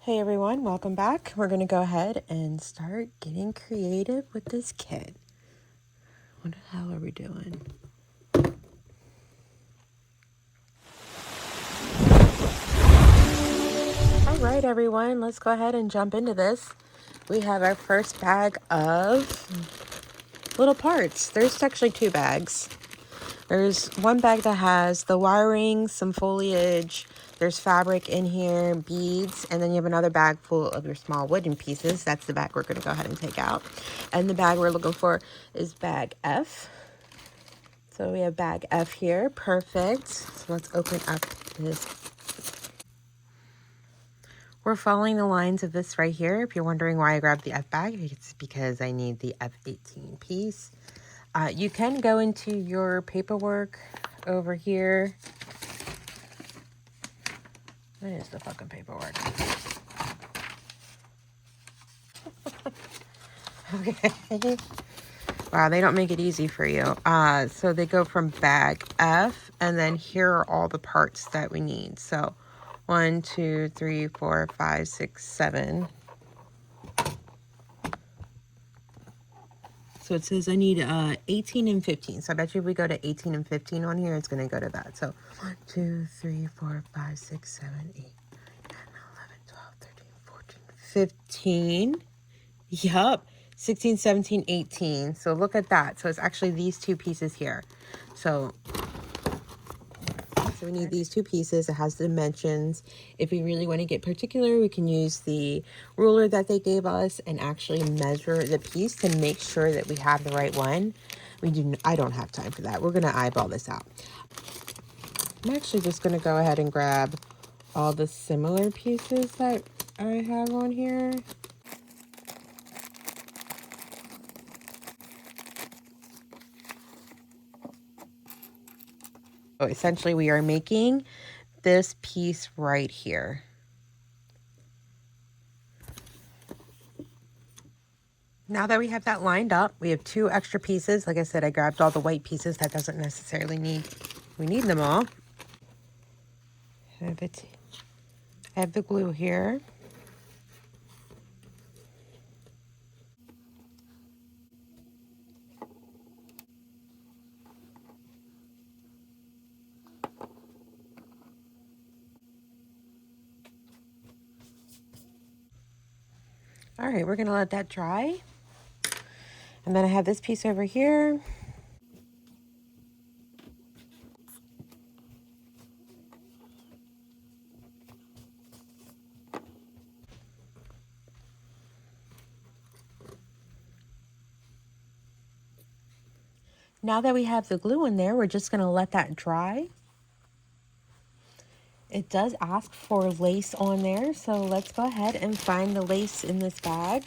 Hey everyone, welcome back. We're going to go ahead and start getting creative with this kit. What the hell are we doing? All right everyone, let's go ahead and jump into this. We have our first bag of little parts. There's actually two bags. There's one bag that has the wiring, some foliage, there's fabric in here, beads, and then you have another bag full of your small wooden pieces. That's the bag we're going to go ahead and take out. And the bag we're looking for is bag F. So we have bag F here. Perfect. So let's open up this. We're following the lines of this right here. If you're wondering why I grabbed the F bag, it's because I need the F18 piece. You can go into your paperwork over here. What is the fucking paperwork? Okay. Wow, they don't make it easy for you. So they go from bag F, and then here are all the parts that we need. So 1, 2, 3, 4, 5, 6, 7. So it says I need 18 and 15. So I bet you if we go to 18 and 15 on here, it's going to go to that. So 1, 2, 3, 4, 5, 6, 7, 8, 9, 11, 12, 13, 14, 15. Yup. 16, 17, 18. So look at that. So it's actually these two pieces here. So we need these two pieces. It has dimensions. If we really want to get particular, we can use the ruler that they gave us and actually measure the piece to make sure that we have the right one. I don't have time for that. We're going to eyeball this out. I'm actually just going to go ahead and grab all the similar pieces that I have on here. So essentially we are making this piece right here. Now that we have that lined up, we have two extra pieces. Like I said, I grabbed all the white pieces. That doesn't necessarily we need them all. I have the glue here. All right, we're gonna let that dry. And then I have this piece over here. Now that we have the glue in there, we're just gonna let that dry. It does ask for lace on there, so let's go ahead and find the lace in this bag.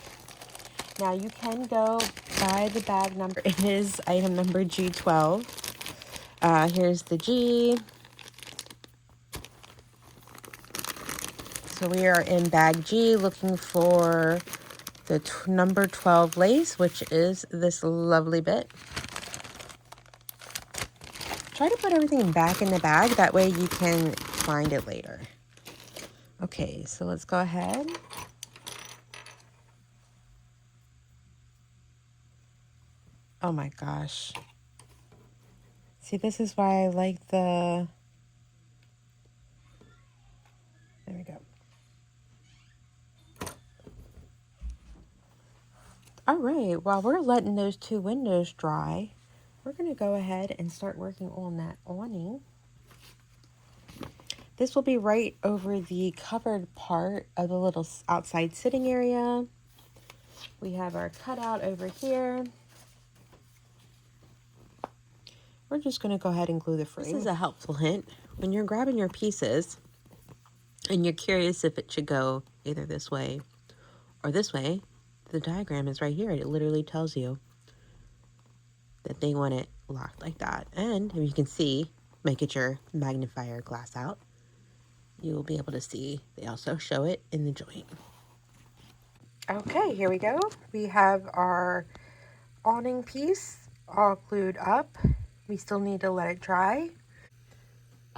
Now you can go by the bag number. It is item number G12. Here's the G. So we are in bag G looking for the number 12 lace, which is this lovely bit. Try to put everything back in the bag. That way you can find it later. Okay, so let's go ahead. Oh my gosh. See, this is why I like the... There we go. All right, while we're letting those two windows dry, we're going to go ahead and start working on that awning. This will be right over the covered part of the little outside sitting area. We have our cutout over here. We're just going to go ahead and glue the frame. This is a helpful hint. When you're grabbing your pieces and you're curious if it should go either this way or this way, the diagram is right here. It literally tells you that they want it locked like that. And if you can see, get your magnifier glass out, you will be able to see they also show it in the joint. Okay, here we go. We have our awning piece all glued up. We still need to let it dry.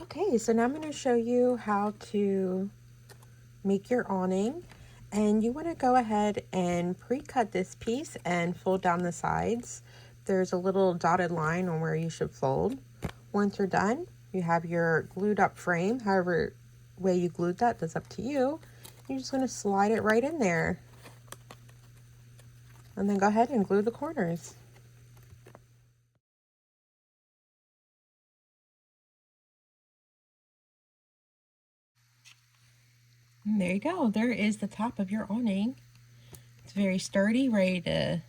Okay, so now I'm going to show you how to make your awning, and you want to go ahead and pre-cut this piece and fold down the sides. There's a little dotted line on where you should fold. Once you're done, you have your glued up frame. However way you glued that's up to you. You're just going to slide it right in there, and then go ahead and glue the corners. And there you go. There is the top of your awning. It's very sturdy, ready to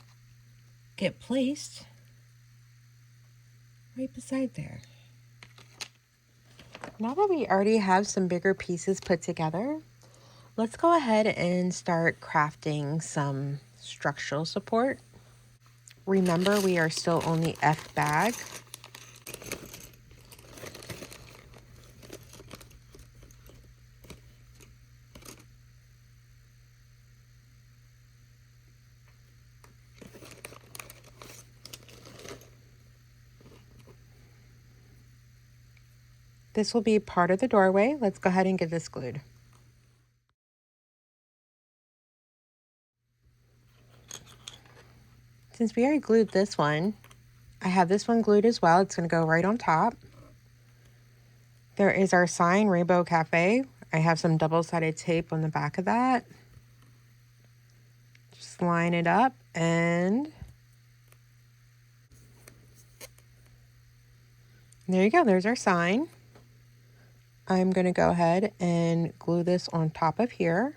get placed right beside there. Now that we already have some bigger pieces put together, let's go ahead and start crafting some structural support. Remember, we are still on the F bag. This will be part of the doorway. Let's go ahead and get this glued. Since we already glued this one, I have this one glued as well. It's going to go right on top. There is our sign, Rainbow Café. I have some double-sided tape on the back of that. Just line it up, and there you go. There's our sign. I'm going to go ahead and glue this on top of here.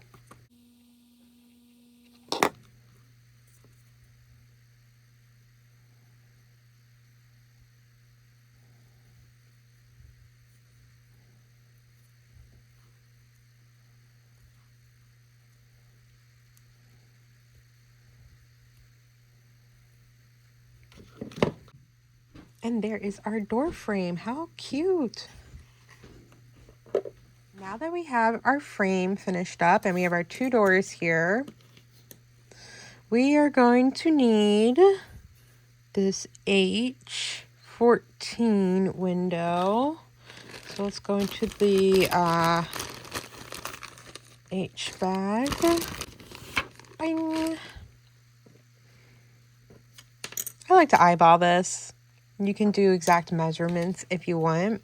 And there is our door frame. How cute! Now that we have our frame finished up and we have our two doors here, we are going to need this H14 window. So let's go into the H bag. Bing. I like to eyeball this. You can do exact measurements if you want.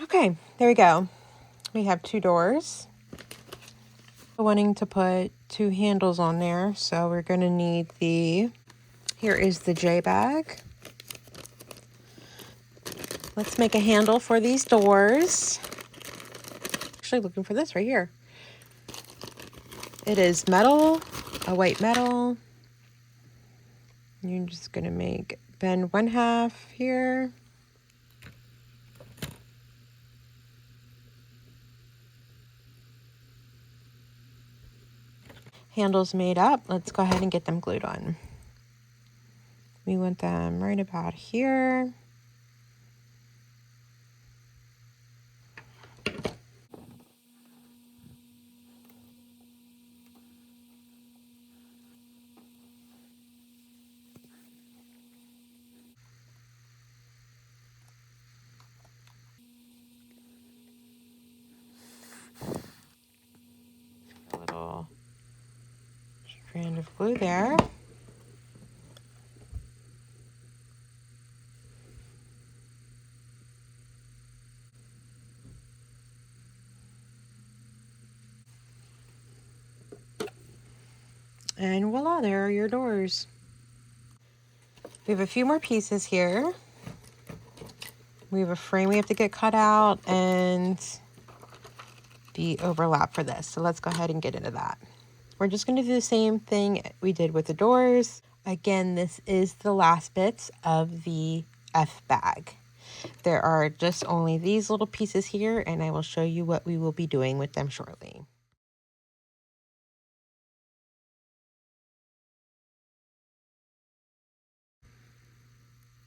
Okay, there we go. We have two doors. Wanting to put two handles on there, so we're going to need here is the J bag. Let's make a handle for these doors. Actually looking for this right here. It is metal, a white metal. You're just going to bend one half here. Handles made up. Let's go ahead and get them glued on. We want them right about here. A little strand of glue there. And voila, there are your doors. We have a few more pieces here. We have a frame we have to get cut out and the overlap for this. So let's go ahead and get into that. We're just going to do the same thing we did with the doors. Again, this is the last bits of the F bag. There are just only these little pieces here, and I will show you what we will be doing with them shortly.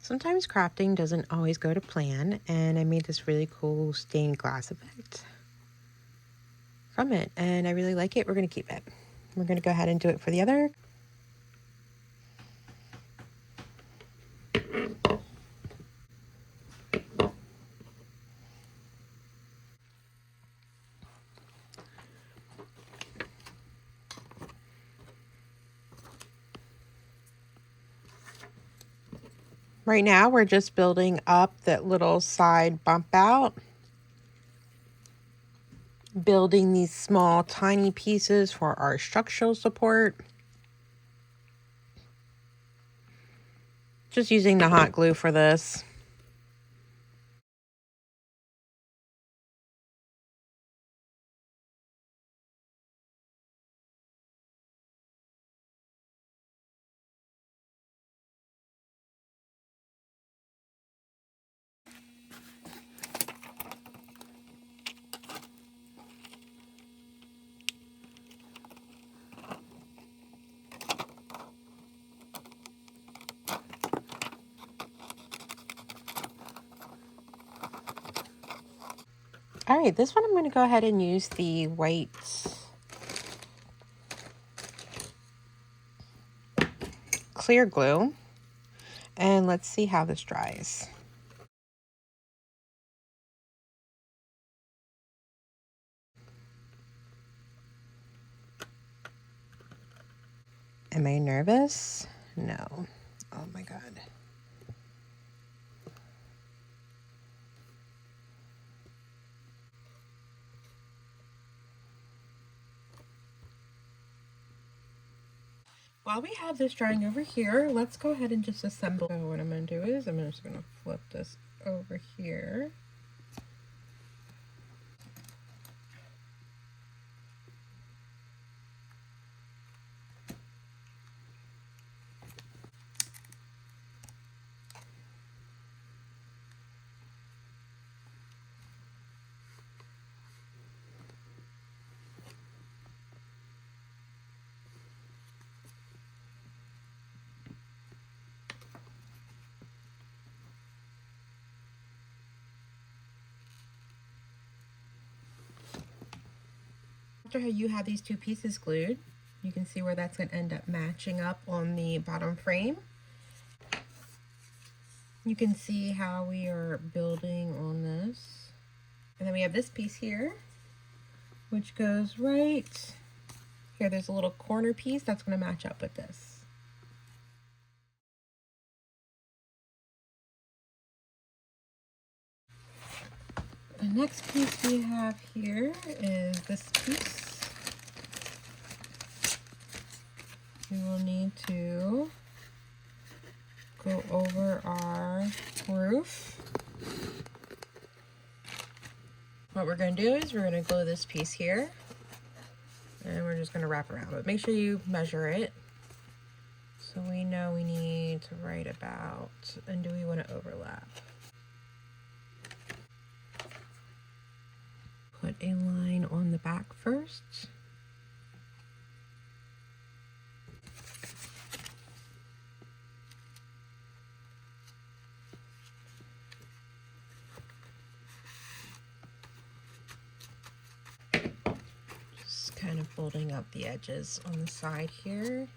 Sometimes crafting doesn't always go to plan, and I made this really cool stained glass effect from it, and I really like it. We're going to keep it. We're going to go ahead and do it for the other. Right now, we're just building up that little side bump out, building these small, tiny pieces for our structural support. Just using the hot glue for this. All right, this one I'm going to go ahead and use the white clear glue, and let's see how this dries. Am I nervous? No. Oh my God. While we have this drying over here, let's go ahead and just assemble. So what I'm going to do is I'm just going to flip this over here. After you have these two pieces glued, you can see where that's going to end up matching up on the bottom frame. You can see how we are building on this. And then we have this piece here, which goes right here. There's a little corner piece that's going to match up with this. The next piece we have here is this piece. We will need to go over our roof. What we're going to do is we're going to glue this piece here, and we're just going to wrap around. But make sure you measure it so we know we need to right about, and do we want to overlap? Put a line on the back first. Just kind of folding up the edges on the side here.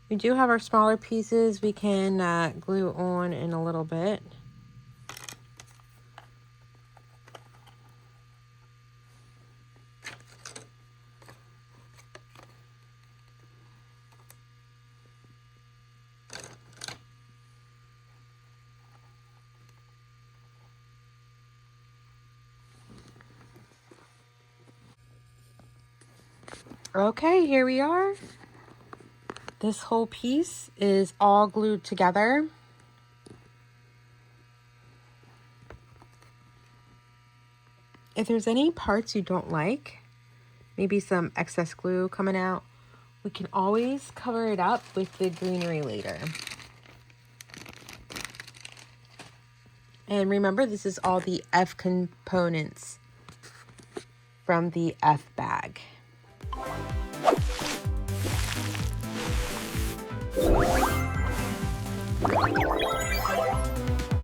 We do have our smaller pieces we can glue on in a little bit. Okay, here we are. This whole piece is all glued together. If there's any parts you don't like, maybe some excess glue coming out, we can always cover it up with the greenery later. And remember, this is all the F components from the F bag.